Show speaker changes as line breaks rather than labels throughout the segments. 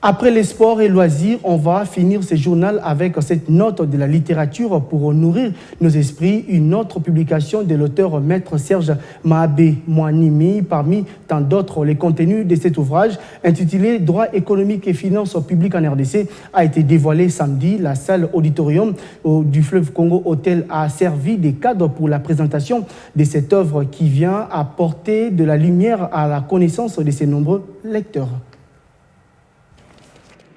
Après les sports et loisirs, on va finir ce journal avec cette note de la littérature pour nourrir nos esprits. Une autre publication de l'auteur maître Serge Mahabé Mouanimi. Parmi tant d'autres, les contenus de cet ouvrage intitulé « Droit économique et finances publiques en RDC » a été dévoilé samedi. La salle auditorium du fleuve Congo Hôtel a servi de cadre pour la présentation de cette œuvre qui vient apporter de la lumière à la connaissance de ses nombreux lecteurs.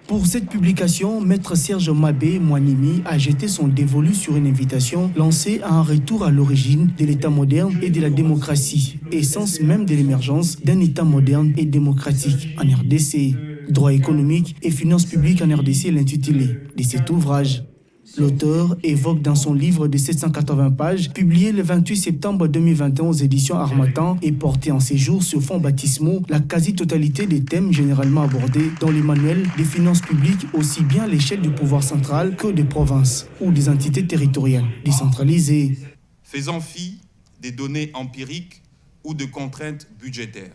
Pour cette publication, maître Serge Mahabé Mouanimi a jeté son dévolu sur une invitation lancée à un retour à l'origine de l'État moderne et de la démocratie, essence même de l'émergence d'un État moderne et démocratique en RDC. Droit économique et finances publiques en RDC est l'intitulé de cet ouvrage. L'auteur évoque dans son livre de 780 pages, publié le 28 septembre 2021 aux éditions Harmattan et porté en séjour sur fonds baptismaux, la quasi-totalité des thèmes généralement abordés dans les manuels des finances publiques, aussi bien à l'échelle du pouvoir central que des provinces ou des entités territoriales décentralisées.
Faisant fi des données empiriques ou de contraintes budgétaires.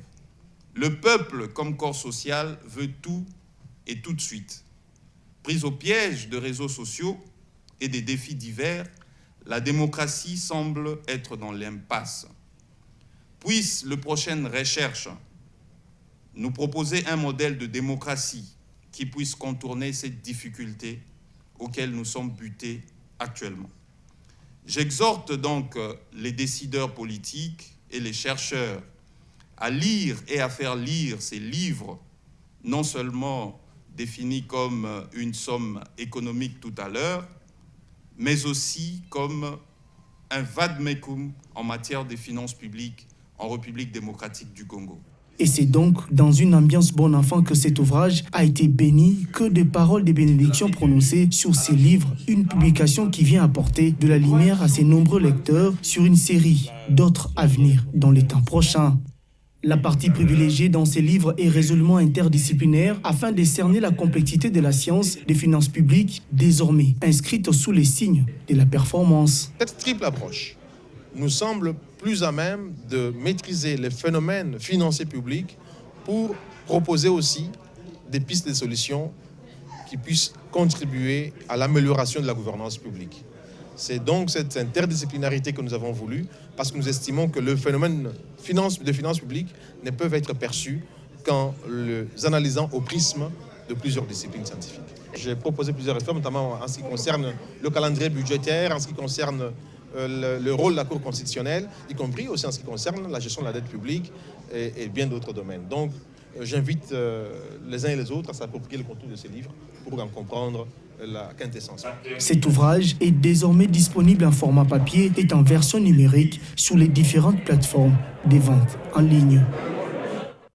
Le peuple, comme corps social, veut tout et tout de suite. Prise au piège de réseaux sociaux et des défis divers, la démocratie semble être dans l'impasse. Puisse le prochaine recherche nous proposer un modèle de démocratie qui puisse contourner ces difficultés auxquelles nous sommes butés actuellement. J'exhorte donc les décideurs politiques et les chercheurs à lire et à faire lire ces livres, non seulement définis comme une somme économique tout à l'heure, mais aussi comme un vade-mecum en matière des finances publiques en République démocratique du Congo.
Et c'est donc dans une ambiance bon enfant que cet ouvrage a été béni, que des paroles de bénédiction prononcées sur ces livres, une publication qui vient apporter de la lumière à ses nombreux lecteurs sur une série d'autres à venir dans les temps prochains. La partie privilégiée dans ces livres est résolument interdisciplinaire afin de cerner la complexité de la science des finances publiques, désormais inscrite sous les signes de la performance.
Cette triple approche nous semble plus à même de maîtriser les phénomènes financiers publics pour proposer aussi des pistes de solutions qui puissent contribuer à l'amélioration de la gouvernance publique. C'est donc cette interdisciplinarité que nous avons voulu, parce que nous estimons que le phénomène de finances publiques ne peut être perçu qu'en les analysant au prisme de plusieurs disciplines scientifiques. J'ai proposé plusieurs réformes, notamment en ce qui concerne le calendrier budgétaire, en ce qui concerne le rôle de la Cour constitutionnelle, y compris aussi en ce qui concerne la gestion de la dette publique et bien d'autres domaines. Donc j'invite les uns et les autres à s'approprier le contenu de ces livres pour en comprendre la quintessence.
Cet ouvrage est désormais disponible en format papier et en version numérique sur les différentes plateformes des ventes en ligne.